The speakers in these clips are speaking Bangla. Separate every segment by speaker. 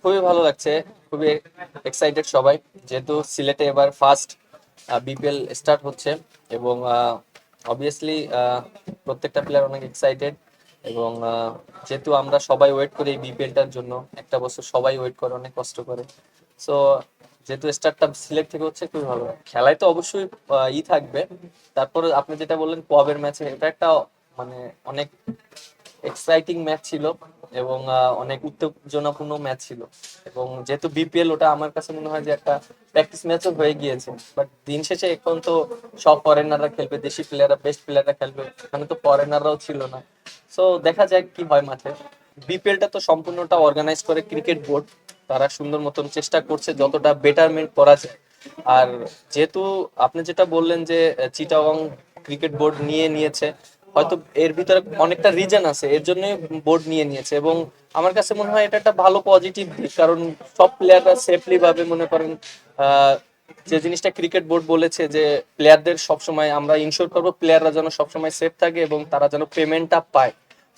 Speaker 1: খুবই ভালো লাগছে, খুবই এক্সাইটেড সবাই, যেহেতু সিলেটে এবার ফার্স্ট বিপিএল স্টার্ট হচ্ছে। এবং অবভিয়াসলি প্রত্যেকটা প্লেয়ার অনেক এক্সাইটেড। এবং যেহেতু আমরা সবাই ওয়েট করি এই বিপিএলটার জন্য, একটা বছর সবাই ওয়েট করে, অনেক কষ্ট করে। সো যেহেতু স্টার্টটা সিলেট থেকে হচ্ছে, খুবই ভালো। খেলায় তো অবশ্যই থাকবে। তারপরে আপনি যেটা বললেন পবের ম্যাচে, এটা একটা মানে অনেক এক্সাইটিং ম্যাচ ছিল এবং অনেক উত্তেজনাপূর্ণ ম্যাচ ছিল। এবং যেহেতু বিপিএল, ওটা আমার কাছে মনে হয় যে একটা প্র্যাকটিস ম্যাচও হয়ে গিয়েছে। বাট দিন শেষে এখন তো সব ফরেনাররা খেলবে, দেশি প্লেয়াররা, বেস্ট প্লেয়াররা খেলবে, এখানে তো ফরেনাররাও ছিল না। সো দেখা যাক কি হয় মাঠে। বিপিএলটা তো সম্পূর্ণটা অর্গানাইজ করে ক্রিকেট বোর্ড, তারা সুন্দর মতন চেষ্টা করছে যতটা বেটারমেন্ট করা যায়। আর যেহেতু আপনি যেটা বললেন যে চিটাগং ক্রিকেট বোর্ড নিয়েছে, হয়তো এর ভিতরে অনেকটা রিজন আছে, এর জন্য বোর্ড নিয়েছে। এবং আমার কাছে মনে হয় এটা একটা ভালো পজিটিভ দিক, কারণ সব প্লেয়াররা সেফলি ভাবে, মনে করেন যে জিনিসটা ক্রিকেট বোর্ড বলেছে যে প্লেয়ারদের সবসময় আমরা ইনশোর করবো, প্লেয়াররা যেন সবসময় সেফ থাকে এবং তারা যেন পেমেন্টটা পায়।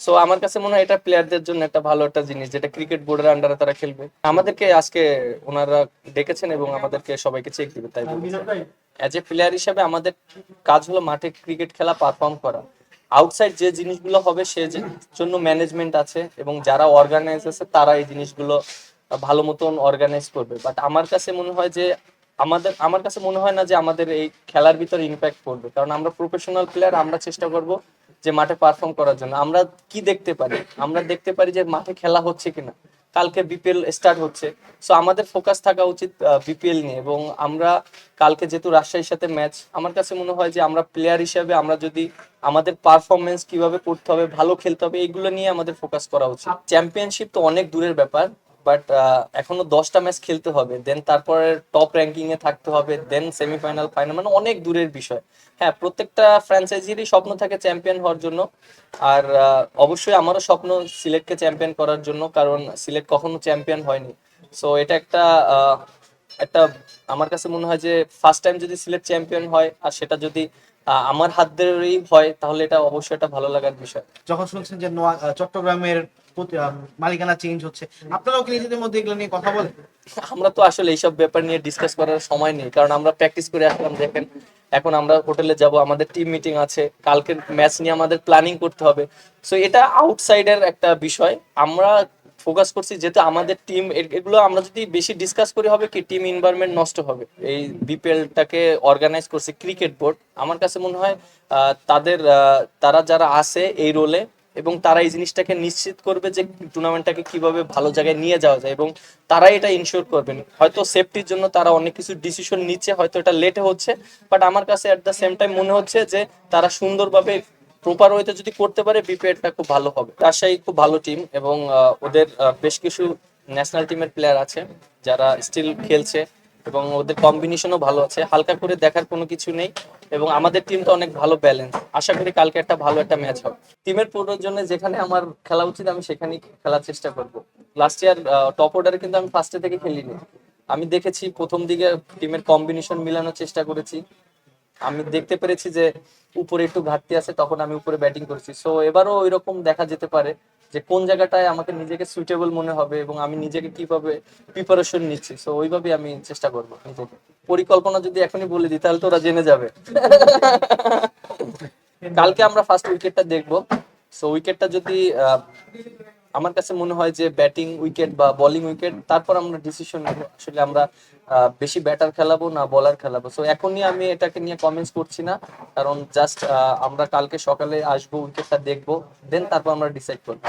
Speaker 1: সো আমার কাছে মনে হয় এটা প্লেয়ারদের জন্য একটা ভালো একটা জিনিস, যেটা ক্রিকেট বোর্ডের আন্ডারে তারা খেলবে। আমাদেরকে আজকে ওনারা ডেকেছেন এবং আমাদেরকে সবাইকে চেক দিবে, তাই বলেছে। অ্যাজ এ প্লেয়ার হিসেবে আমাদের কাজ হলো মাঠে ক্রিকেট খেলা, পারফর্ম করা। আউটসাইড যে জিনিসগুলো হবে সে জন্য ম্যানেজমেন্ট আছে, এবং যারা অর্গানাইজ আছে তারা এই জিনিসগুলো ভালো মতন অর্গানাইজ করবে। বাট আমার কাছে মনে হয় যে আমার কাছে মনে হয় না যে আমাদের এই খেলার ভিতর ইম্প্যাক্ট পড়বে, কারণ আমরা প্রফেশনাল প্লেয়ার, আমরা চেষ্টা করব যে মাঠে পারফর্ম করার জন্য। আমরা কি দেখতে পারি, আমরা দেখতে পারি যে মাঠে খেলা হচ্ছে কিনা। কালকে বিপিএল স্টার্ট হচ্ছে, সো আমাদের ফোকাস থাকা উচিত বিপিএল নিয়ে। এবং আমরা কালকে যেহেতু রাজশাহীর সাথে ম্যাচ, আমার কাছে মনে হয় যে আমরা প্লেয়ার হিসেবে আমরা যদি আমাদের পারফরমেন্স কিভাবে করতে হবে, ভালো খেলতে হবে, এইগুলো নিয়ে আমাদের ফোকাস করা উচিত। চ্যাম্পিয়নশিপ তো অনেক দূরের ব্যাপার, বাট এখনো 10টা ম্যাচ খেলতে হবে, দেন তারপরে টপ র্যাঙ্কিং এ থাকতে হবে, দেন সেমিফাইনাল, ফাইনাল, মানে অনেক দূরের বিষয়। হ্যাঁ, প্রত্যেকটা ফ্র্যাঞ্চাইজিরই স্বপ্ন থাকে চ্যাম্পিয়ন হওয়ার জন্য। আর অবশ্যই আমারও স্বপ্ন সিলেটকে চ্যাম্পিয়ন করার জন্য, কারণ সিলেট কখনো চ্যাম্পিয়ন হয়নি। সো এটা একটা একটা আমার কাছে মনে হয় যে ফার্স্ট টাইম যদি সিলেট চ্যাম্পিয়ন হয়, আর সেটা যদি আমার হাত ধরেই হয়, তাহলে এটা অবশ্যই একটা ভালো লাগার বিষয়।
Speaker 2: যখন শুনছেন যে চট্টগ্রামের মালিকানা চেঞ্জ হচ্ছে, আপনারাও কি নিজেদের মধ্যে এগুলো নিয়ে কথা বলেন?
Speaker 1: আমরা তো আসলে এইসব ব্যাপার নিয়ে ডিসকাস করার সময় নেই, কারণ আমরা প্র্যাকটিস করে আসলাম। দেখেন, এখন আমরা হোটেলে যাব, আমাদের টিম মিটিং আছে, কালকের ম্যাচ নিয়ে আমাদের প্ল্যানিং করতে হবে। সো এটা আউটসাইডের একটা বিষয়। আমরা ফোকাস করছি যেহেতু আমাদের টিম, এগুলো আমরা যদি বেশি ডিসকাস করি হবে কি, টিম এনভায়রনমেন্ট নষ্ট হবে। এই বিপিএলটাকে অর্গানাইজ করছে ক্রিকেট বোর্ড, আমার কাছে মনে হয় তারা যারা আছে এই রোলে, এবং তারা এই জিনিসটাকে নিশ্চিত করবে যে টুর্নামেন্টটাকে কিভাবে ভালো জায়গায় নিয়ে যাওয়া যায়, এবং তারাই এটা ইনশিওর করবেন। হয়তো সেফটির জন্য তারা অনেক কিছু ডিসিশন নিচ্ছে, হয়তো এটা লেটে হচ্ছে, বাট আমার কাছে এট দ্য সেম টাইম মনে হচ্ছে যে তারা সুন্দরভাবে প্রপার ওয়েতে যদি করতে পারে, বিপিএলটা খুব ভালো হবে। রাজশাহী খুব ভালো টিম, এবং ওদের বেশ কিছু ন্যাশনাল টিমের প্লেয়ার আছে যারা স্টিল খেলছে, এবং ওদের কম্বিনেশনও ভালো আছে, হালকা করে দেখার কোনো কিছু নেই। এবং আমাদের টিমটা অনেক ভালো ব্যালেন্স, আশা করি কালকে একটা ভালো একটা ম্যাচ হবে। টিমের প্রয়োজনে যেখানে আমার খেলা উচিত আমি সেখানেই খেলার চেষ্টা করব। লাস্ট ইয়ার টপ অর্ডারে কিন্তু আমি ফার্স্টে থেকে খেলিনি। আমি দেখেছি প্রথম দিকে টিমের কম্বিনেশন মিলানোর চেষ্টা করেছি, আমি দেখতে পেরেছি যে উপরে একটু ঘাটতি আছে, তখন আমি উপরে ব্যাটিং করেছি। সো এবারও ওই রকম দেখা যেতে পারে যে কোন জায়গাটায় আমাকে নিজেকে সুইটেবল মনে হবে এবং আমি নিজেকে কিভাবে প্রিপারেশন নিচ্ছি। সো ওইভাবেই আমি চেষ্টা করবো নিজেকে। পরিকল্পনা যদি এখনই বলে দিই তাহলে তো ওরা জেনে যাবে। কালকে আমরা ফার্স্ট উইকেটটা দেখবো। সো উইকেটটা যদি আমার কাছে মনে হয় যে ব্যাটিং উইকেট বা বোলিং উইকেট, তারপর আমরা ডিসিশন নেব আসলে আমরা বেশি ব্যাটার খেলাবো না বলার খেলাবো। সো এখনই আমি এটাকে নিয়ে কমেন্টস করছি না, কারণ জাস্ট আমরা কালকে সকালে আসবো, উইকেটটা দেখবো, দেন তারপর আমরা ডিসাইড করবো।